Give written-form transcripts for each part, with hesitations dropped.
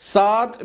7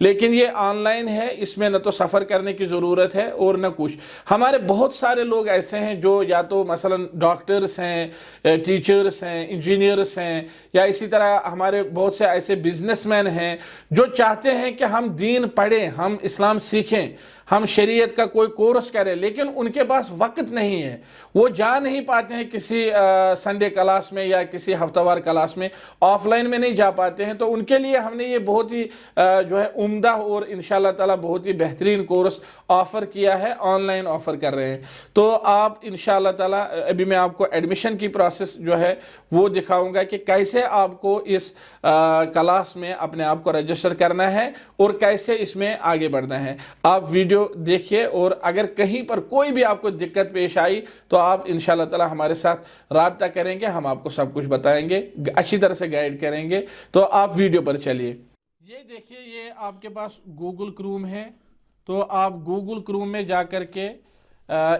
لیکن یہ on line ہے، اس میں نہ تو سفر کرنے کی ضرورت ہے اور نہ کچھ۔ ہمارے بہت سارے لوگ ایسے ہیں جو یا تو مثلا ڈاکٹرز ہیں، ٹیچرز ہیں، انجینئرز ہیں، یا اسی طرح ہمارے بہت سے ایسے بزنس مین ہیں جو چاہتے ہیں کہ ہم دین پڑھیں، ہم اسلام سیکھیں، ہم شریعت کا کوئی کورس کریں، لیکن ان کے پاس وقت نہیں ہے، وہ جا نہیں پاتے ہیں کسی سنڈے کلاس میں یا کسی ہفتہ وار کلاس میں، آف لائن میں نہیں جا پاتے ہیں۔ تو ان کے لیے ہم نے یہ بہت ہی جو ہے عمدہ اور انشاءاللہ تعالی بہت ہی بہترین کورس آفر کیا ہے، آن لائن آفر کر رہے ہیں۔ تو آپ انشاءاللہ تعالی ابھی میں آپ کو ایڈمیشن کی پروسیس جو ہے وہ دکھاؤں گا کہ کیسے آپ کو اس کلاس میں اپنے آپ کو رجسٹر کرنا ہے اور کیسے اس میں آگے بڑھنا ہے۔ آپ ویڈیو دیکھیے، اور اگر کہیں پر کوئی بھی آپ کو دقت پیش آئی تو آپ انشاءاللہ تعالی ہمارے ساتھ رابطہ کریں گے، ہم آپ کو سب کچھ بتائیں گے، اچھی طرح سے گائیڈ کریں گے۔ تو آپ ویڈیو پر چلیے۔ یہ دیکھیے، یہ آپ کے پاس گوگل کروم ہے، تو آپ گوگل کروم میں جا کر کے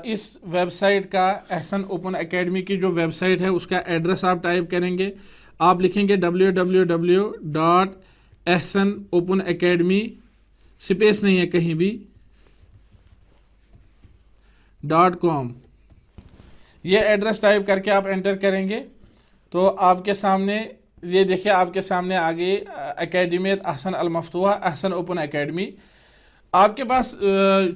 اس ویب سائٹ کا، احسن اوپن اکیڈمی کی جو ویب سائٹ ہے اس کا ایڈریس آپ ٹائپ کریں گے۔ آپ لکھیں گے www.ahsanopenacademy، سپیس نہیں ہے کہیں بھی، .com۔ یہ ایڈریس ٹائپ کر کے آپ انٹر کریں گے تو آپ کے سامنے یہ دیکھیں، آپ کے سامنے آگے اکیڈمیت احسن المفتوحہ، احسن اوپن اکیڈمی۔ آپ کے پاس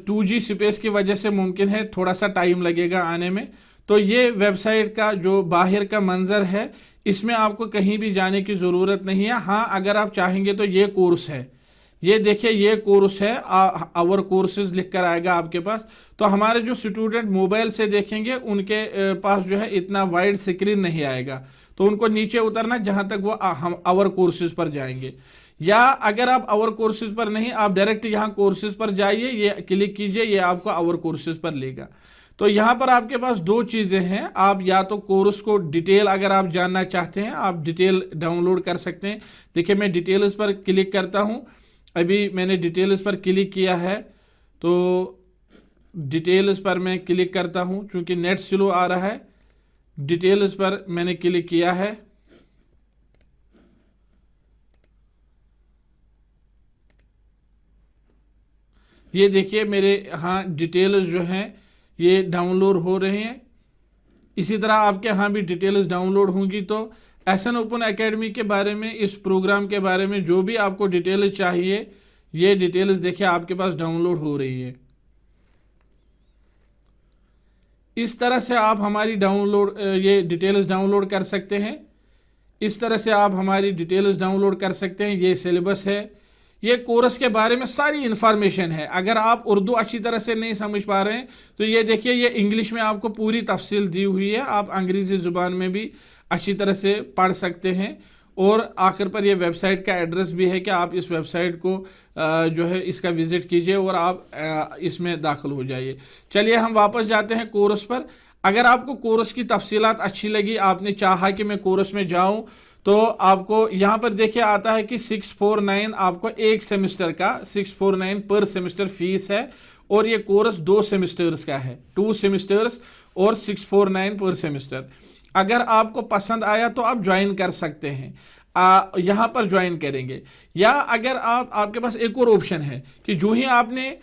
2G سپیس کی وجہ سے ممکن ہے تھوڑا سا ٹائم لگے گا آنے میں۔ تو یہ ویب سائٹ کا جو باہر کا منظر ہے، اس میں آپ کو کہیں بھی جانے کی ضرورت نہیں ہے۔ ہاں، اگر آپ چاہیں گے تو یہ کورس ہے، یہ دیکھیں یہ کورس ہے، اور کورسز لکھ کر آئے گا آپ کے پاس۔ تو ہمارے جو اسٹوڈنٹ موبائل سے دیکھیں گے ان کے پاس جو ہے اتنا وائڈ سکرین نہیں آئے گا، تو ان کو نیچے اترنا جہاں تک وہ ہم اور کورسز پر جائیں گے، یا اگر آپ اور کورسز پر نہیں، آپ ڈائریکٹ یہاں کورسز پر جائیے، یہ کلک کیجئے، یہ آپ کو اور کورسز پر لے گا۔ تو یہاں پر آپ کے پاس دو چیزیں ہیں، آپ یا تو کورس کو ڈیٹیل اگر آپ جاننا چاہتے ہیں آپ ڈیٹیل ڈاؤن لوڈ کر سکتے ہیں۔ دیکھیں میں ڈیٹیلز پر کلک کرتا ہوں، ابھی میں نے ڈیٹیلز پر کلک کیا ہے، تو ڈیٹیلز پر میں کلک کرتا ہوں چونکہ نیٹ سلو آ رہا ہے۔ ڈیٹیلز پر میں نے کلک کیا ہے، یہ دیکھیے میرے ہاں ڈیٹیلز جو ہیں یہ ڈاؤن لوڈ ہو رہے ہیں۔ اسی طرح آپ کے ہاں بھی ڈیٹیلز ڈاؤن لوڈ ہوں گی۔ تو احسن اوپن اکیڈمی کے بارے میں، اس پروگرام کے بارے میں جو بھی آپ کو ڈیٹیلز چاہیے، یہ ڈیٹیلز دیکھیں آپ کے پاس ڈاؤن لوڈ ہو رہی ہے۔ اس طرح سے آپ ہماری یہ ڈیٹیلز ڈاؤن لوڈ کر سکتے ہیں، اس طرح سے آپ ہماری ڈیٹیلز ڈاؤن لوڈ کر سکتے ہیں۔ یہ سلیبس ہے، یہ کورس کے بارے میں ساری انفارمیشن ہے۔ اگر آپ اردو اچھی طرح سے نہیں سمجھ پا رہے ہیں تو یہ دیکھیے، یہ انگلش میں آپ کو پوری تفصیل دی ہوئی ہے، آپ انگریزی زبان میں بھی اچھی طرح سے پڑھ سکتے ہیں۔ اور آخر پر یہ ویب سائٹ کا ایڈریس بھی ہے کہ آپ اس ویب سائٹ کو جو ہے اس کا وزٹ کیجئے اور آپ اس میں داخل ہو جائیے۔ چلیے ہم واپس جاتے ہیں کورس پر۔ اگر آپ کو کورس کی تفصیلات اچھی لگی، آپ نے چاہا کہ میں کورس میں جاؤں، تو آپ کو یہاں پر دیکھیں آتا ہے کہ 649 آپ کو ایک سیمسٹر کا 649 پر سیمسٹر فیس ہے، اور یہ کورس 2 سیمسٹرز کا ہے، 2 سیمسٹرز اور 649 پر سیمسٹر۔ اگر آپ کو پسند آیا تو آپ جوائن کر سکتے ہیں، یہاں پر جوائن کریں گے، یا اگر آپ کے پاس ایک اور آپشن ہے کہ جو ہی آپ نے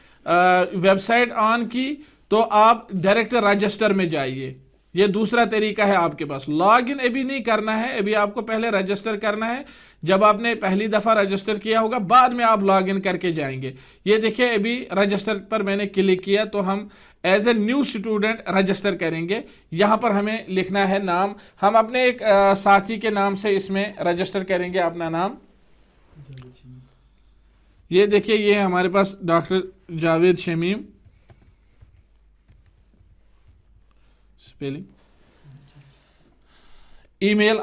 ویب سائٹ آن کی تو آپ ڈائریکٹ رجسٹر میں جائیے۔ یہ دوسرا طریقہ ہے آپ کے پاس۔ لاگ ان ابھی نہیں کرنا ہے، ابھی آپ کو پہلے رجسٹر کرنا ہے۔ جب آپ نے پہلی دفعہ رجسٹر کیا ہوگا بعد میں آپ لاگ ان کر کے جائیں گے۔ یہ دیکھیں ابھی رجسٹر پر میں نے کلک کیا تو ہم as a new student register کریں گے۔ یہاں پر ہمیں لکھنا ہے نام، ہم اپنے ایک ساتھی کے نام سے اس میں رجسٹر کریں گے اپنا نام۔ یہ دیکھیں یہ ہمارے پاس ڈاکٹر جاوید شمیم، اسپیلنگ، ای میل،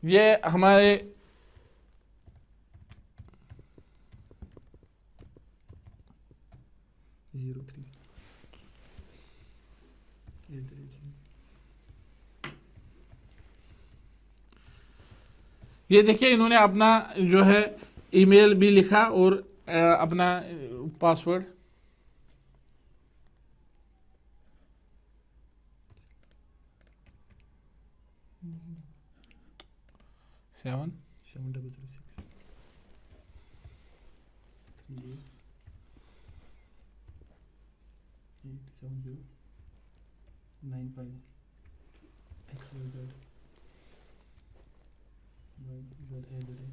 یہ ہمارے یہ دیکھیں انہوں نے اپنا جو ہے ای میل بھی لکھا اور اپنا پاسورڈ۔ 7 7006 38 870 95 XYZ YZ@.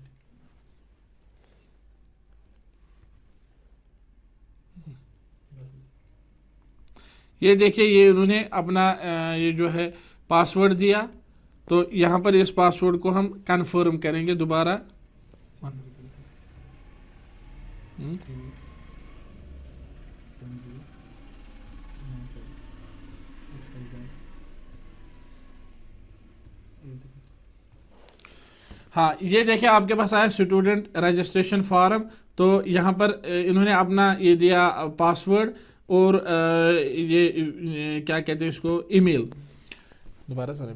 یہ دیکھیے یہ انہوں نے اپنا یہ جو ہے پاسورڈ دیا، تو یہاں پر اس پاسورڈ کو ہم کنفرم کریں گے دوبارہ. 7006 38 70 95 XYZ. ہاں یہ دیکھیں آپ کے پاس آیا اسٹوڈنٹ رجسٹریشن فارم، تو یہاں پر انہوں نے اپنا یہ دیا پاسورڈ اور یہ کیا کہتے ہیں اس کو، ای میل. دوبارہ سر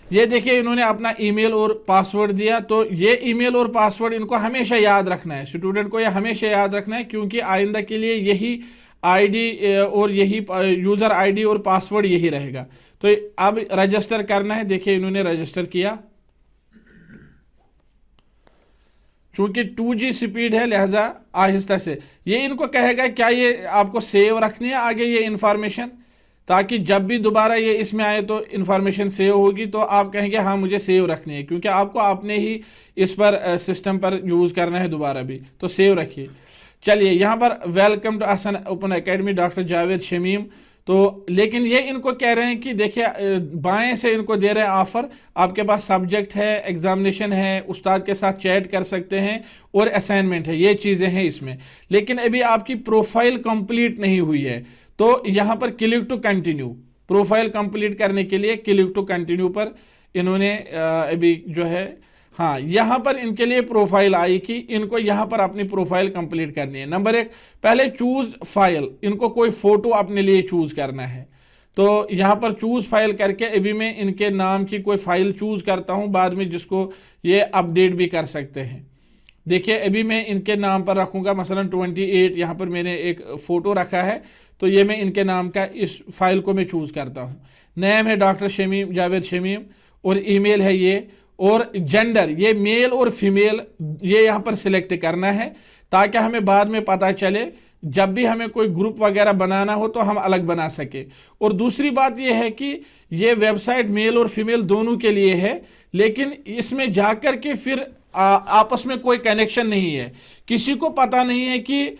یہ دیکھیں انہوں نے اپنا ای میل اور پاسورڈ دیا، تو یہ ای میل اور پاسورڈ ان کو ہمیشہ یاد رکھنا ہے، اسٹوڈنٹ کو یہ ہمیشہ یاد رکھنا ہے، کیونکہ آئندہ کے لیے یہی آئی ڈی اور یہی یوزر آئی ڈی اور پاسورڈ یہی رہے گا. تو اب رجسٹر کرنا ہے. دیکھیں انہوں نے رجسٹر کیا، چونکہ 2G سپیڈ ہے لہذا آہستہ سے. یہ ان کو کہے گا کیا یہ آپ کو سیو رکھنی ہے آگے یہ انفارمیشن، تاکہ جب بھی دوبارہ یہ اس میں آئے تو انفارمیشن سیو ہوگی، تو آپ کہیں گے ہاں مجھے سیو رکھنی ہے، کیونکہ آپ کو اپنے ہی اس پر سسٹم پر یوز کرنا ہے دوبارہ بھی، تو سیو رکھیے. چلیے یہاں پر welcome to Ahsan open academy doctor Javed Shamim. تو لیکن یہ ان کو کہہ رہے ہیں کہ دیکھیں بائیں سے ان کو دے رہے ہیں آفر، آپ کے پاس سبجیکٹ ہے، ایگزامینیشن ہے، استاد کے ساتھ چیٹ کر سکتے ہیں اور اسائنمنٹ ہے، یہ چیزیں ہیں اس میں. لیکن ابھی آپ کی پروفائل کمپلیٹ نہیں ہوئی ہے، تو یہاں پر click to continue, profile complete کرنے کے لیے کلک ٹو کنٹینیو پر انہوں نے ابھی جو ہے ہاں یہاں پر ان کے لیے پروفائل آئی کہ ان کو یہاں پر اپنی پروفائل کمپلیٹ کرنی ہے. نمبر 1 پہلے چوز فائل، ان کو کوئی فوٹو اپنے لیے چوز کرنا ہے. تو یہاں پر چوز فائل کر کے ابھی میں ان کے نام کی کوئی فائل چوز کرتا ہوں بعد میں، جس کو یہ اپڈیٹ بھی کر سکتے ہیں. دیکھیے ابھی میں ان کے نام پر رکھوں گا مثلا 28، یہاں پر میں نے ایک فوٹو رکھا ہے، تو یہ میں ان کے نام کا اس فائل کو میں چوز کرتا ہوں. نیم ہے ڈاکٹر شمیم جاوید شمیم، اور ای میل ہے یہ، اور جینڈر یہ میل اور فیمیل یہ یہاں پر سلیکٹ کرنا ہے، تاکہ ہمیں بعد میں پتہ چلے جب بھی ہمیں کوئی گروپ وغیرہ بنانا ہو تو ہم الگ بنا سکے. اور دوسری بات یہ ہے کہ یہ ویب سائٹ میل اور فیمیل دونوں کے لیے ہے، لیکن اس میں جا کر کے پھر آپس میں کوئی کنیکشن نہیں ہے، کسی کو پتہ نہیں ہے کہ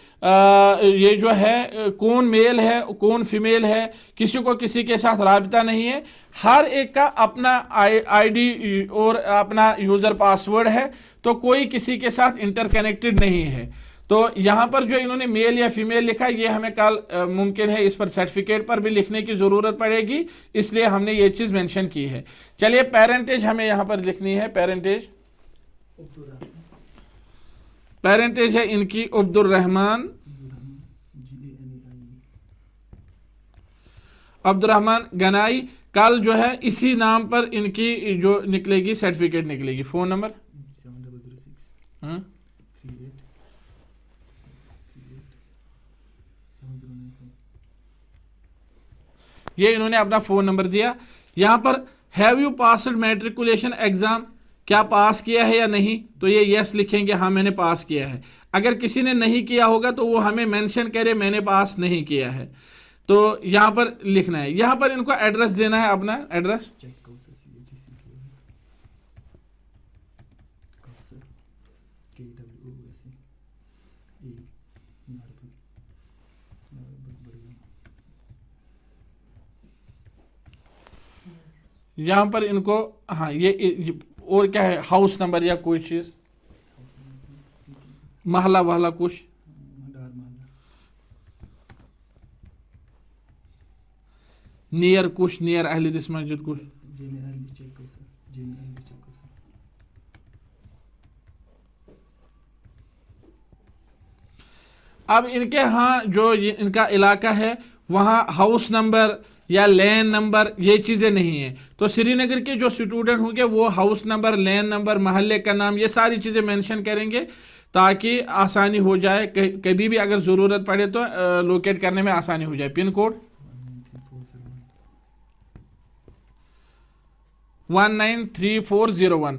یہ جو ہے کون میل ہے کون فیمیل ہے، کسی کو کسی کے ساتھ رابطہ نہیں ہے. ہر ایک کا اپنا آئی ڈی اور اپنا یوزر پاسورڈ ہے، تو کوئی کسی کے ساتھ انٹر کنیکٹڈ نہیں ہے. تو یہاں پر جو انہوں نے میل یا فیمیل لکھا، یہ ہمیں کل ممکن ہے اس پر سرٹیفکیٹ پر بھی لکھنے کی ضرورت پڑے گی، اس لیے ہم نے یہ چیز مینشن کی ہے. چلیے پیرنٹیج ہمیں یہاں پر لکھنی ہے، پیرنٹیج ہے ان کی عبد الرحمن گنائی. کل جو ہے اسی نام پر ان کی جو نکلے گی سرٹیفکیٹ نکلے گی. Phone number 7006 38 7095. یہ انہوں نے اپنا فون نمبر دیا. یہاں پر have you passed matriculation exam, کیا پاس کیا ہے یا نہیں، تو یہ یس لکھیں گے ہاں میں نے پاس کیا ہے. اگر کسی نے نہیں کیا ہوگا تو وہ ہمیں مینشن کرے میں نے پاس نہیں کیا ہے، تو یہاں پر لکھنا ہے. یہاں پر ان کو ایڈریس دینا ہے، اپنا ایڈریس. یہاں پر ان کو ہاں یہ اور کیا ہے، ہاؤس نمبر یا کوئی چیز، محلہ وحلہ کچھ، نیئر کچھ، نیئر اہل حدیث مسجد کچھ. اب ان کے ہاں جو ان کا علاقہ ہے وہاں ہاؤس نمبر یا لین نمبر یہ چیزیں نہیں ہیں. تو سری نگر کے جو اسٹوڈنٹ ہوں گے وہ ہاؤس نمبر، لین نمبر، محلے کا نام، یہ ساری چیزیں مینشن کریں گے تاکہ آسانی ہو جائے، کبھی بھی اگر ضرورت پڑے تو لوکیٹ کرنے میں آسانی ہو جائے. Pin code 193401।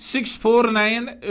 649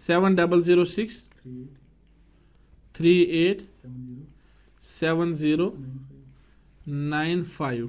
7006 38 7095।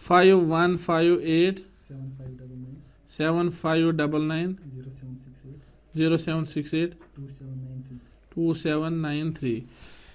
5158 7599 0768 2793।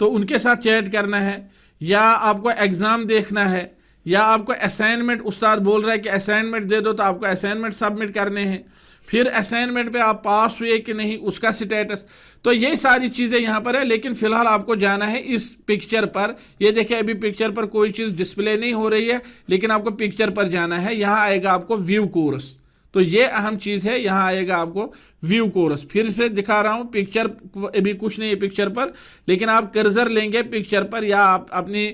تو ان کے ساتھ چیٹ کرنا ہے، یا آپ کو ایگزام دیکھنا ہے، یا آپ کو اسائنمنٹ استاد بول رہا ہے کہ اسائنمنٹ دے دو تو آپ کو اسائنمنٹ سبمٹ کرنے ہیں، پھر اسائنمنٹ پہ آپ پاس ہوئے کہ نہیں اس کا سٹیٹس، تو یہ ساری چیزیں یہاں پر ہے۔ لیکن فی الحال آپ کو جانا ہے اس پکچر پر، یہ دیکھیں ابھی پکچر پر کوئی چیز ڈسپلے نہیں ہو رہی ہے، لیکن آپ کو پکچر پر جانا ہے، یہاں آئے گا آپ کو ویو کورس، تو یہ اہم چیز ہے، یہاں آئے گا آپ کو ویو کورس۔ پھر سے دکھا رہا ہوں، پکچر ابھی کچھ نہیں ہے پکچر پر، لیکن آپ کرزر لیں گے پکچر پر، یا آپ اپنی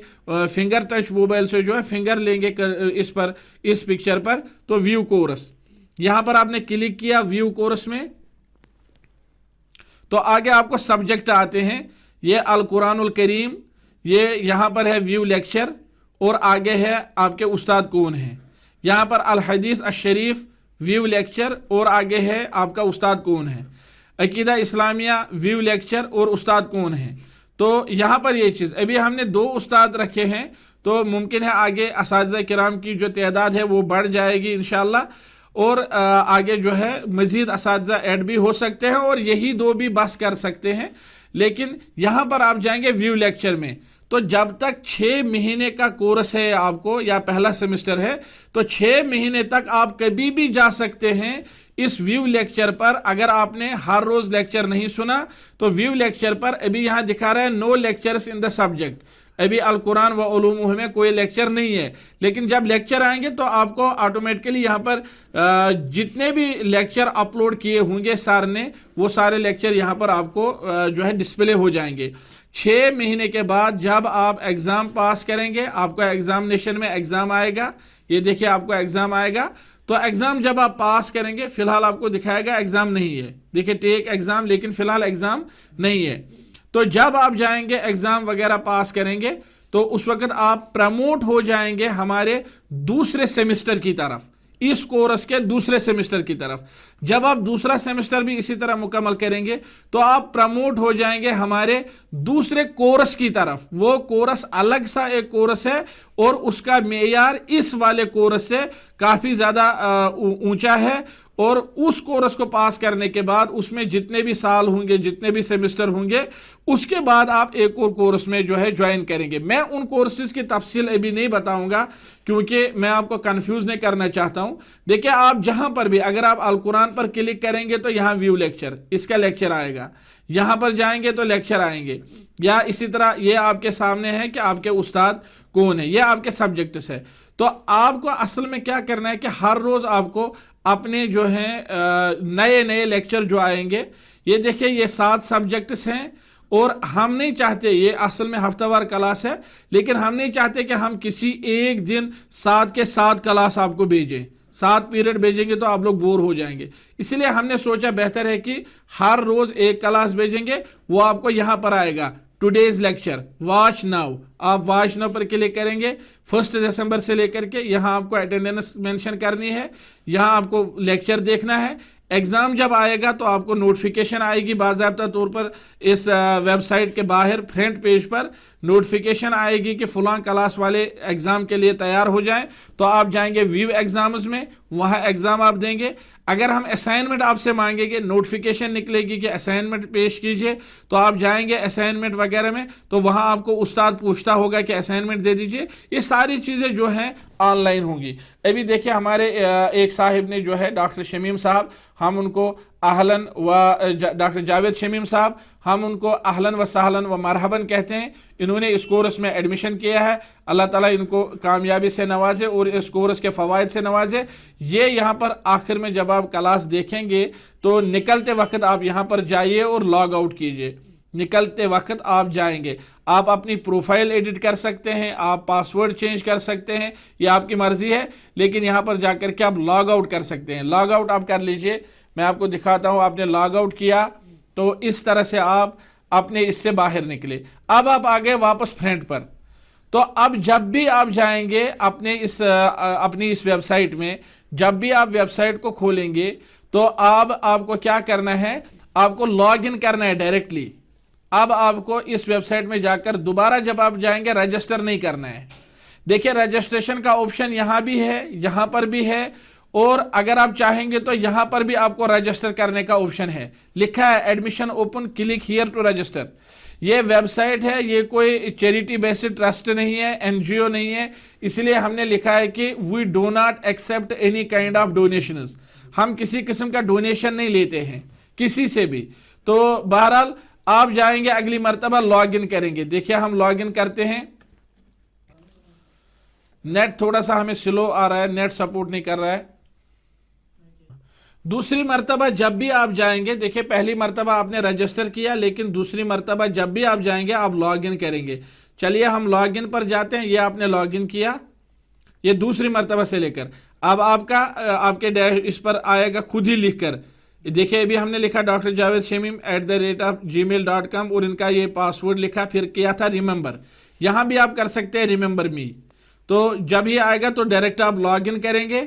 فنگر ٹچ موبائل سے جو ہے فنگر لیں گے اس پر، اس پکچر پر، تو ویو کورس یہاں پر آپ نے کلک کیا ویو کورس میں، تو آگے آپ کو سبجیکٹ آتے ہیں، یہ القرآن الکریم، یہ یہاں پر ہے ویو لیکچر، اور آگے ہے آپ کے استاد کون ہیں، یہاں پر الحدیث الشریف ویو لیکچر، اور آگے ہے آپ کا استاد کون ہے، عقیدہ اسلامیہ ویو لیکچر اور استاد کون ہیں۔ تو یہاں پر یہ چیز، ابھی ہم نے 2 استاد رکھے ہیں، تو ممکن ہے آگے اساتذہ کرام کی جو تعداد ہے وہ بڑھ جائے گی انشاءاللہ، اور آگے جو ہے مزید اساتذہ ایڈ بھی ہو سکتے ہیں، اور یہی 2 بھی بس کر سکتے ہیں۔ لیکن یہاں پر آپ جائیں گے ویو لیکچر میں، تو جب تک 6 مہینے کا کورس ہے آپ کو، یا پہلا سیمسٹر ہے، تو 6 مہینے تک آپ کبھی بھی جا سکتے ہیں اس ویو لیکچر پر۔ اگر آپ نے ہر روز لیکچر نہیں سنا تو ویو لیکچر پر، ابھی یہاں دکھا رہا ہے نو لیکچرز ان دا سبجیکٹ، ابھی القرآن و علومہ میں کوئی لیکچر نہیں ہے، لیکن جب لیکچر آئیں گے تو آپ کو آٹومیٹکلی یہاں پر جتنے بھی لیکچر اپلوڈ کیے ہوں گے سر نے، وہ سارے لیکچر یہاں پر آپ کو جو ہے ڈسپلے ہو جائیں گے۔ 6 مہینے کے بعد جب آپ ایگزام پاس کریں گے، آپ کا ایگزامینیشن میں ایگزام آئے گا، یہ دیکھیں آپ کو ایگزام آئے گا، تو ایگزام جب آپ پاس کریں گے، فی الحال آپ کو دکھائے گا ایگزام نہیں ہے، دیکھیں ٹیک ایگزام، لیکن فی الحال ایگزام نہیں ہے۔ تو جب آپ جائیں گے ایگزام وغیرہ پاس کریں گے، تو اس وقت آپ پروموٹ ہو جائیں گے ہمارے دوسرے سیمسٹر کی طرف، اس کورس کے دوسرے سیمسٹر کی طرف۔ جب آپ دوسرا سیمسٹر بھی اسی طرح مکمل کریں گے تو آپ پروموٹ ہو جائیں گے ہمارے دوسرے کورس کی طرف۔ وہ کورس الگ سا ایک کورس ہے، اور اس کا معیار اس والے کورس سے کافی زیادہ اونچا ہے، اور اس کورس کو پاس کرنے کے بعد اس میں جتنے بھی سال ہوں گے، جتنے بھی سیمسٹر ہوں گے، اس کے بعد آپ ایک اور کورس میں جو ہے جوائن کریں گے۔ میں ان کورسز کی تفصیل ابھی نہیں بتاؤں گا، کیونکہ میں آپ کو کنفیوز نہیں کرنا چاہتا ہوں۔ دیکھیں آپ جہاں پر بھی، اگر آپ القرآن پر کلک کریں گے تو یہاں ویو لیکچر، اس کا لیکچر آئے گا، یہاں پر جائیں گے تو لیکچر آئیں گے، یا اسی طرح یہ آپ کے سامنے ہے کہ آپ کے استاد کون ہے، یہ آپ کے سبجیکٹس ہے۔ تو آپ کو اصل میں کیا کرنا ہے کہ ہر روز آپ کو اپنے جو ہیں نئے نئے لیکچر جو آئیں گے، یہ دیکھیں یہ 7 سبجیکٹس ہیں، اور ہم نہیں چاہتے، یہ اصل میں ہفتہ وار کلاس ہے، لیکن ہم نہیں چاہتے کہ ہم کسی ایک دن 7 کے 7 کلاس آپ کو بھیجیں، 7 پیریڈ بھیجیں گے تو آپ لوگ بور ہو جائیں گے۔ اس لیے ہم نے سوچا بہتر ہے کہ ہر روز ایک کلاس بھیجیں گے، وہ آپ کو یہاں پر آئے گا ٹوڈیز لیکچر، واچ ناؤ، آپ واچ ناؤ پر کلک کریں گے، 1 دسمبر سے لے کر کے یہاں آپ کو اٹینڈنس مینشن کرنی ہے، یہاں آپ کو لیکچر دیکھنا ہے۔ ایگزام جب آئے گا تو آپ کو نوٹیفیکیشن آئے گی باضابطہ طور پر، اس ویب سائٹ کے باہر فرنٹ پیج پر نوٹیفیکیشن آئے گی کہ فلاں کلاس والے ایگزام کے لیے تیار ہو جائیں، تو آپ جائیں گے ویو ایگزامز میں، وہاں ایگزام آپ دیں گے۔ اگر ہم اسائنمنٹ آپ سے مانگیں گے، نوٹیفیکیشن نکلے گی کہ اسائنمنٹ پیش کیجئے، تو آپ جائیں گے اسائنمنٹ وغیرہ میں، تو وہاں آپ کو استاد پوچھتا ہوگا کہ اسائنمنٹ دے دیجئے۔ یہ ساری چیزیں جو ہیں آن لائن ہوں گی۔ ابھی دیکھیں ہمارے ایک صاحب نے جو ہے ڈاکٹر شمیم صاحب، ہم ان کو اہلاً و ڈاکٹر جاوید شمیم صاحب، ہم ان کو اہلاً و سہلاً و مرحباً کہتے ہیں۔ انہوں نے اس کورس میں ایڈمیشن کیا ہے، اللہ تعالیٰ ان کو کامیابی سے نوازے اور اس کورس کے فوائد سے نوازے۔ یہ یہاں پر آخر میں جب آپ کلاس دیکھیں گے تو نکلتے وقت آپ یہاں پر جائیے اور لاگ آؤٹ کیجئے، نکلتے وقت آپ جائیں گے، آپ اپنی پروفائل ایڈٹ کر سکتے ہیں، آپ پاسورڈ چینج کر سکتے ہیں، یہ آپ کی مرضی ہے، لیکن یہاں پر جا کر کے آپ لاگ آؤٹ کر سکتے ہیں۔ لاگ آؤٹ آپ کر لیجئے، میں آپ کو دکھاتا ہوں۔ آپ نے لاگ آؤٹ کیا تو اس طرح سے آپ اپنے اس سے باہر نکلے۔ اب آپ آگئے واپس فرنٹ پر، تو اب جب بھی آپ جائیں گے اپنی اس ویب سائٹ میں، جب بھی آپ ویب سائٹ کو کھولیں گے تو آپ کو کیا کرنا ہے، آپ کو لاگ ان کرنا ہے ڈائریکٹلی۔ اب آپ کو اس ویب سائٹ میں جا کر دوبارہ جب آپ جائیں گے رجسٹر نہیں کرنا ہے۔ دیکھیں رجسٹریشن کا آپشن یہاں بھی ہے، یہاں پر بھی ہے، اور اگر آپ چاہیں گے تو یہاں پر بھی آپ کو رجسٹر کرنے کا آپشن ہے، لکھا ہے admission open, click here to register. یہ ویب سائٹ ہے، یہ کوئی چیریٹی بیسڈ ٹرسٹ نہیں ہے، این جی او نہیں ہے، اس لیے ہم نے لکھا ہے کہ we do not accept any kind of donations, ہم کسی قسم کا ڈونیشن نہیں لیتے ہیں کسی سے بھی۔ تو بہرحال آپ جائیں گے، اگلی مرتبہ لاگ ان کریں گے۔ دیکھیے ہم لاگ ان کرتے ہیں، نیٹ تھوڑا سا ہمیں سلو آ رہا ہے، نیٹ سپورٹ نہیں کر رہا ہے۔ دوسری مرتبہ جب بھی آپ جائیں گے، دیکھیں پہلی مرتبہ آپ نے رجسٹر کیا، لیکن دوسری مرتبہ جب بھی آپ جائیں گے آپ لاگ ان کریں گے۔ چلیے ہم لاگ ان پر جاتے ہیں، یہ آپ نے لاگ ان کیا، یہ دوسری مرتبہ سے لے کر اب آپ کے اس پر آئے گا خود ہی لکھ کر۔ دیکھیں ابھی ہم نے لکھا ڈاکٹر جاوید شمیم @gmail.com اور ان کا یہ پاسورڈ لکھا، پھر کیا تھا ریممبر۔ یہاں بھی آپ کر سکتے ہیں ریممبر می، تو جب یہ آئے گا تو ڈائریکٹ آپ لاگ ان کریں گے۔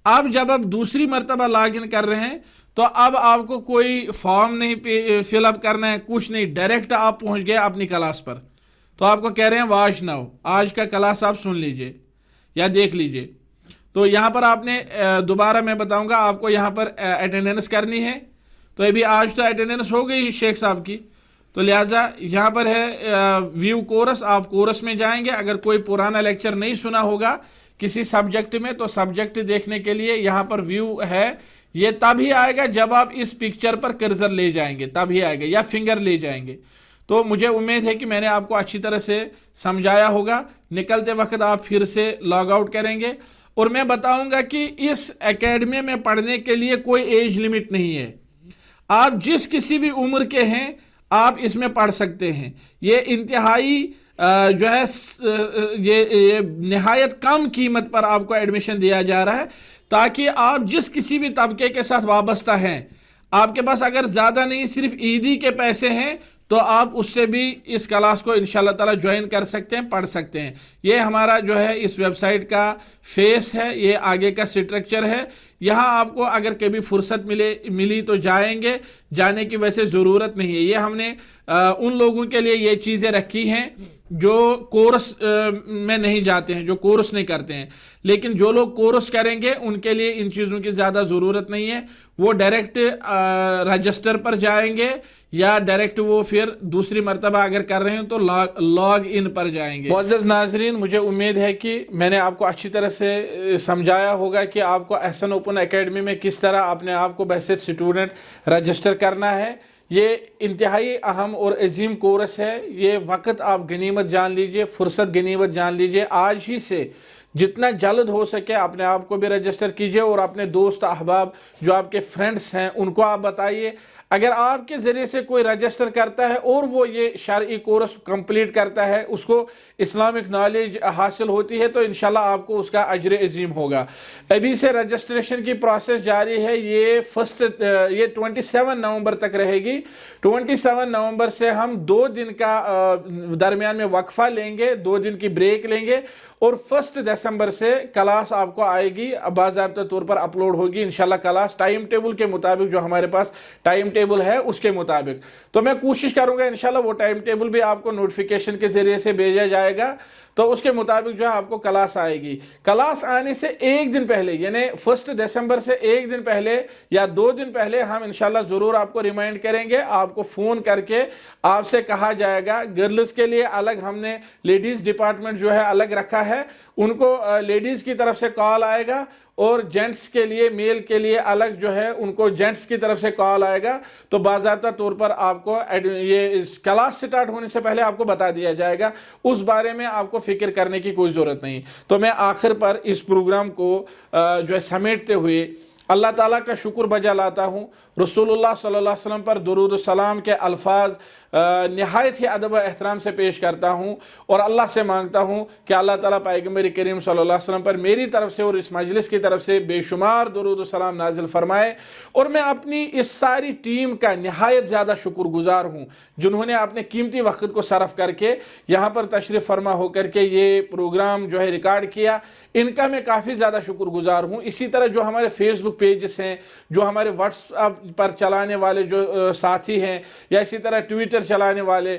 اب جب آپ دوسری مرتبہ لاگ ان کر رہے ہیں تو اب آپ کو کوئی فارم نہیں فل اپ کرنا ہے، کچھ نہیں، ڈائریکٹ آپ پہنچ گئے اپنی کلاس پر۔ تو آپ کو کہہ رہے ہیں واچ ناؤ، آج کا کلاس آپ سن لیجئے یا دیکھ لیجئے۔ تو یہاں پر آپ نے دوبارہ میں بتاؤں گا آپ کو یہاں پر اٹینڈنس کرنی ہے۔ تو ابھی آج تو اٹینڈنس ہو گئی شیخ صاحب کی، تو لہٰذا یہاں پر ہے ویو کورس، آپ کورس میں جائیں گے۔ اگر کوئی پرانا لیکچر نہیں سنا ہوگا کسی سبجیکٹ میں تو سبجیکٹ دیکھنے کے لیے یہاں پر ویو ہے، یہ تب ہی آئے گا جب آپ اس پکچر پر کرسر لے جائیں گے، تب ہی آئے گا، یا فنگر لے جائیں گے۔ تو مجھے امید ہے کہ میں نے آپ کو اچھی طرح سے سمجھایا ہوگا۔ نکلتے وقت آپ پھر سے لاگ آؤٹ کریں گے، اور میں بتاؤں گا کہ اس اکیڈمی میں پڑھنے کے لیے کوئی ایج لمٹ نہیں ہے، آپ جس کسی بھی عمر کے ہیں آپ اس میں پڑھ سکتے ہیں۔ یہ انتہائی جو ہے یہ نہایت کم قیمت پر آپ کو ایڈمیشن دیا جا رہا ہے، تاکہ آپ جس کسی بھی طبقے کے ساتھ وابستہ ہیں، آپ کے پاس اگر زیادہ نہیں صرف عیدی کے پیسے ہیں تو آپ اس سے بھی اس کلاس کو انشاءاللہ تعالی جوائن کر سکتے ہیں، پڑھ سکتے ہیں۔ یہ ہمارا جو ہے اس ویب سائٹ کا فیس ہے، یہ آگے کا سٹرکچر ہے۔ یہاں آپ کو اگر کبھی فرصت ملی تو جائیں گے، جانے کی ویسے ضرورت نہیں ہے۔ یہ ہم نے ان لوگوں کے لیے یہ چیزیں رکھی ہیں جو کورس میں نہیں جاتے ہیں، جو کورس نہیں کرتے ہیں، لیکن جو لوگ کورس کریں گے ان کے لیے ان چیزوں کی زیادہ ضرورت نہیں ہے۔ وہ ڈائریکٹ رجسٹر پر جائیں گے، یا ڈائریکٹ وہ پھر دوسری مرتبہ اگر کر رہے ہیں تو لاگ ان پر جائیں گے۔ معزز ناظرین، مجھے امید ہے کہ میں نے آپ کو اچھی طرح سے سمجھایا ہوگا کہ آپ کو احسن اوپن اکیڈمی میں کس طرح اپنے آپ کو بحیثیت اسٹوڈنٹ رجسٹر کرنا ہے۔ یہ انتہائی اہم اور عظیم کورس ہے، یہ وقت آپ غنیمت جان لیجئے، فرصت غنیمت جان لیجئے۔ آج ہی سے جتنا جلد ہو سکے اپنے آپ کو بھی رجسٹر کیجئے، اور اپنے دوست احباب جو آپ کے فرینڈز ہیں ان کو آپ بتائیے۔ اگر آپ کے ذریعے سے کوئی رجسٹر کرتا ہے اور وہ یہ شرعی کورس کمپلیٹ کرتا ہے، اس کو اسلامک نالج حاصل ہوتی ہے، تو انشاءاللہ آپ کو اس کا اجر عظیم ہوگا۔ ابھی سے رجسٹریشن کی پروسیس جاری ہے، یہ 27 نومبر تک رہے گی۔ 27 نومبر سے ہم 2 دن کا درمیان میں وقفہ لیں گے، 2 دن کی بریک لیں گے، اور 1 دسمبر سے کلاس آپ کو آئے گی، باضابطہ طور پر اپلوڈ ہوگی انشاءاللہ کلاس، ٹائم ٹیبل کے مطابق، جو ہمارے پاس ٹائم ٹیبل ہے اس کے مطابق۔ تو میں کوشش کروں گا انشاءاللہ وہ ٹائم ٹیبل بھی آپ کو نوٹیفیکیشن کے ذریعے سے بھیجا جائے گا، تو اس کے مطابق جو ہے آپ کو کلاس آئے گی۔ کلاس آنے سے 1 دن پہلے، یعنی 1 دسمبر سے 1 دن پہلے یا 2 دن پہلے ہم انشاءاللہ ضرور آپ کو ریمائنڈ کریں گے، آپ کو فون کر کے آپ سے کہا جائے گا۔ گرلز کے لیے الگ ہم نے لیڈیز ڈپارٹمنٹ جو ہے الگ رکھا ہے، ان کو لیڈیز کی طرف سے کال آئے گا، اور جینٹس کے لیے، میل کے لیے الگ جو ہے ان کو جینٹس کی طرف سے کال آئے گا۔ تو باضابطہ طور پر آپ کو یہ کلاس سٹارٹ ہونے سے پہلے آپ کو بتا دیا جائے گا، اس بارے میں آپ کو فکر کرنے کی کوئی ضرورت نہیں۔ تو میں آخر پر اس پروگرام کو جو ہے سمیٹتے ہوئے اللہ تعالیٰ کا شکر بجا لاتا ہوں، رسول اللہ صلی اللہ علیہ وسلم پر درود و سلام کے الفاظ نہایت ہی ادب و احترام سے پیش کرتا ہوں، اور اللہ سے مانگتا ہوں کہ اللہ تعالیٰ پیغمبر کریم صلی اللہ علیہ وسلم پر میری طرف سے اور اس مجلس کی طرف سے بے شمار درود و سلام نازل فرمائے۔ اور میں اپنی اس ساری ٹیم کا نہایت زیادہ شکر گزار ہوں، جنہوں نے اپنے قیمتی وقت کو صرف کر کے یہاں پر تشریف فرما ہو کر کے یہ پروگرام جو ہے ریکارڈ کیا، ان کا میں کافی زیادہ شکر گزار ہوں۔ اسی طرح جو ہمارے فیس بک پیجز ہیں، جو ہمارے واٹس ایپ پر چلانے والے جو ساتھی ہیں یا اسی طرح ٹویٹر چلانے والے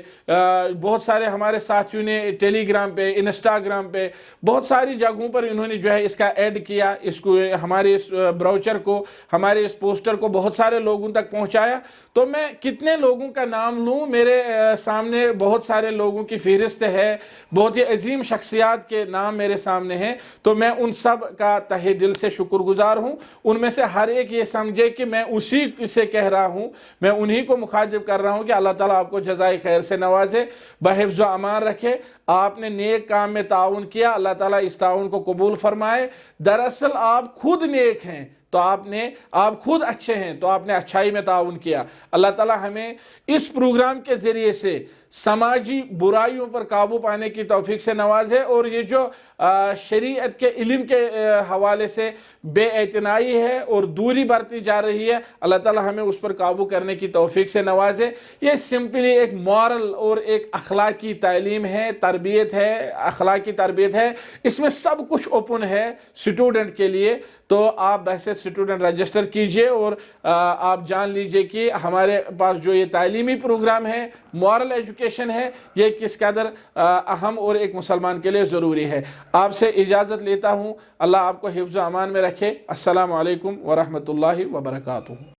بہت سارے ہمارے ساتھیوں نے ٹیلی گرام پہ انسٹاگرام پہ بہت ساری جگہوں پر انہوں نے جو ہے اس کا ایڈ کیا، اس کو ہمارے اس براؤچر کو ہمارے اس پوسٹر کو بہت سارے لوگوں تک پہنچایا۔ تو میں کتنے لوگوں کا نام لوں، میرے سامنے بہت سارے لوگوں کی فہرست ہے، بہت ہی عظیم شخصیات کے نام میرے سامنے ہیں، تو میں ان سب کا تہہ دل سے شکر گزار ہوں۔ ان میں سے ہر ایک یہ سمجھے کہ میں اسی سے کہہ رہا ہوں، میں انہی کو مخاطب کر رہا ہوں کہ اللہ تعالیٰ آپ کو جزائے خیر سے نوازے، بحفظ و امان رکھے۔ آپ نے نیک کام میں تعاون کیا، اللہ تعالیٰ اس تعاون کو قبول فرمائے۔ دراصل آپ خود نیک ہیں تو آپ خود اچھے ہیں تو آپ نے اچھائی میں تعاون کیا۔ اللہ تعالیٰ ہمیں اس پروگرام کے ذریعے سے سماجی برائیوں پر قابو پانے کی توفیق سے نوازے، اور یہ جو شریعت کے علم کے حوالے سے بے اعتنائی ہے اور دوری برتی جا رہی ہے، اللہ تعالیٰ ہمیں اس پر قابو کرنے کی توفیق سے نوازے۔ یہ سمپلی ایک مورل اور ایک اخلاقی تعلیم ہے، تربیت ہے، اخلاقی تربیت ہے، اس میں سب کچھ اوپن ہے اسٹوڈنٹ کے لیے۔ تو آپ بحث اسٹوڈنٹ رجسٹر کیجئے اور آپ جان لیجئے کہ ہمارے پاس جو یہ تعلیمی پروگرام ہے، مورل ایجوکیشن ہے، یہ کس قدر اہم اور ایک مسلمان کے لیے ضروری ہے۔ آپ سے اجازت لیتا ہوں، اللہ آپ کو حفظ و امان میں رکھے۔ السلام علیکم ورحمۃ اللہ وبرکاتہ۔